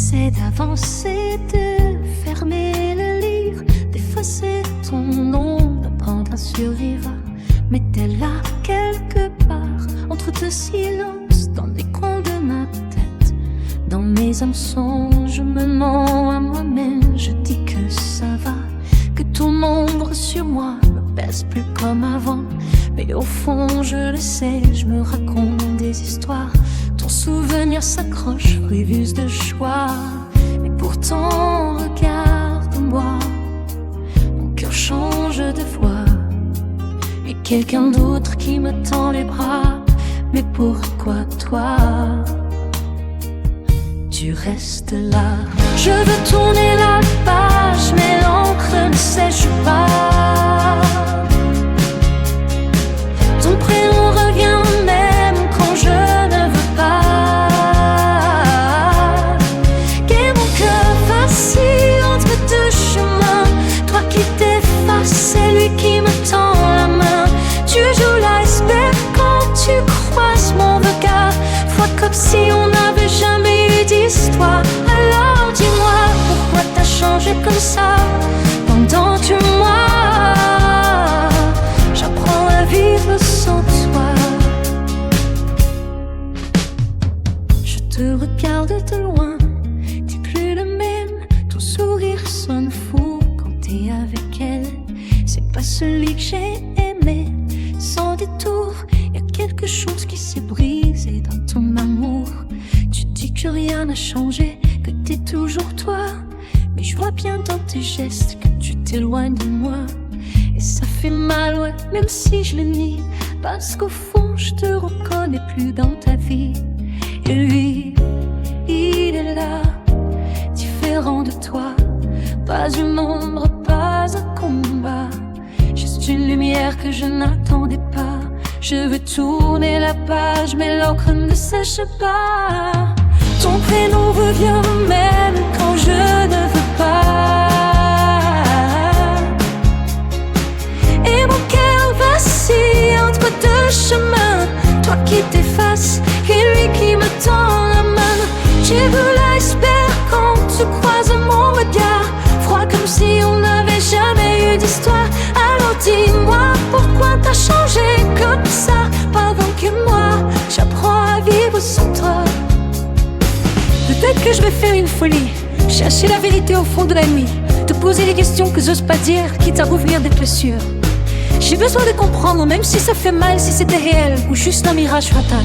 J'essaie d'avancer, de fermer le livre, d'effacer ton nom, d'apprendre à survivre. Mais t'es là quelque part, entre deux silences, dans les coins de ma tête. Dans mes mensonges, je me mens à moi-même. Je dis que ça va, que ton ombre sur moi me pèse plus comme avant. Mais au fond, je le sais, je me raconte des histoires. Ton souvenir s'accroche, ruse de choix. Mais pourtant, regarde-moi, mon cœur change de voix. Et quelqu'un d'autre qui me tend les bras. Mais pourquoi toi, tu restes là? Je veux tourner la page, mais l'encre ne sèche pas. Ton prénom revient même quand je ne veux pas. Qu'est mon cœur vacille entre deux chemins. Toi qui t'effaces, c'est lui qui me tend la main. Tu joues l'iceberg quand tu croises mon regard. Vois comme si on n'avait jamais eu d'histoire. Alors dis-moi, pourquoi t'as changé comme ça? Pendant que moi, j'apprends à vivre sans toi. Je te regarde de loin, t'es plus le même. Ton sourire sonne fou quand t'es avec elle. C'est pas celui que j'ai aimé. Sans détour, y'a quelque chose qui s'est brisé dans ton amour. Tu dis que rien n'a changé, que t'es toujours toi. Mais je vois bien dans tes gestes que tu t'éloignes de moi. Et ça fait mal, ouais, même si je le nie. Parce qu'au fond, je te reconnais plus dans ta vie. Et lui, il est là, différent de toi. Pas une ombre, pas un combat. Juste une lumière que je n'attendais pas. Je veux tourner la page, mais l'encre ne sèche pas. Ton prénom revient même quand je ne veux pas. Et mon cœur vacille entre deux chemins. Toi qui t'effaces et lui qui me tend la main. J'ai vu l'iceberg quand tu croises mon regard. Froid comme si on n'avait jamais eu d'histoire. Alors dis-moi, pourquoi t'as changé comme ça? Pendant que moi, j'apprends à vivre sans toi. Peut-être que je vais faire une folie, chercher la vérité au fond de la nuit, te poser des questions que j'ose pas dire, quitte à rouvrir des blessures. J'ai besoin de comprendre, même si ça fait mal, si c'était réel ou juste un mirage fatal.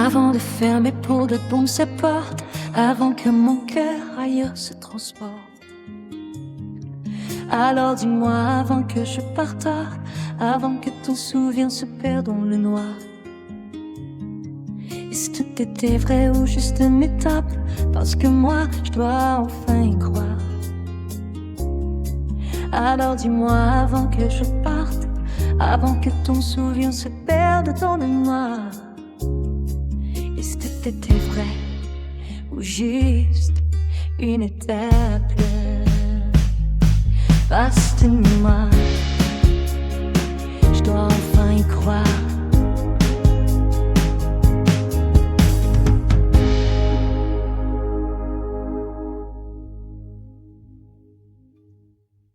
Avant de fermer pour de bon ces portes, avant que mon cœur ailleurs se transporte. Alors dis-moi avant que je parte, avant que ton souvenir se perde dans le noir. Est-ce que tout était vrai ou juste une étape? Parce que moi, je dois enfin y croire. Alors dis-moi avant que je parte, avant que ton souvenir se perde dans le noir. Est-ce que tout était vrai ou juste une étape? Passe-moi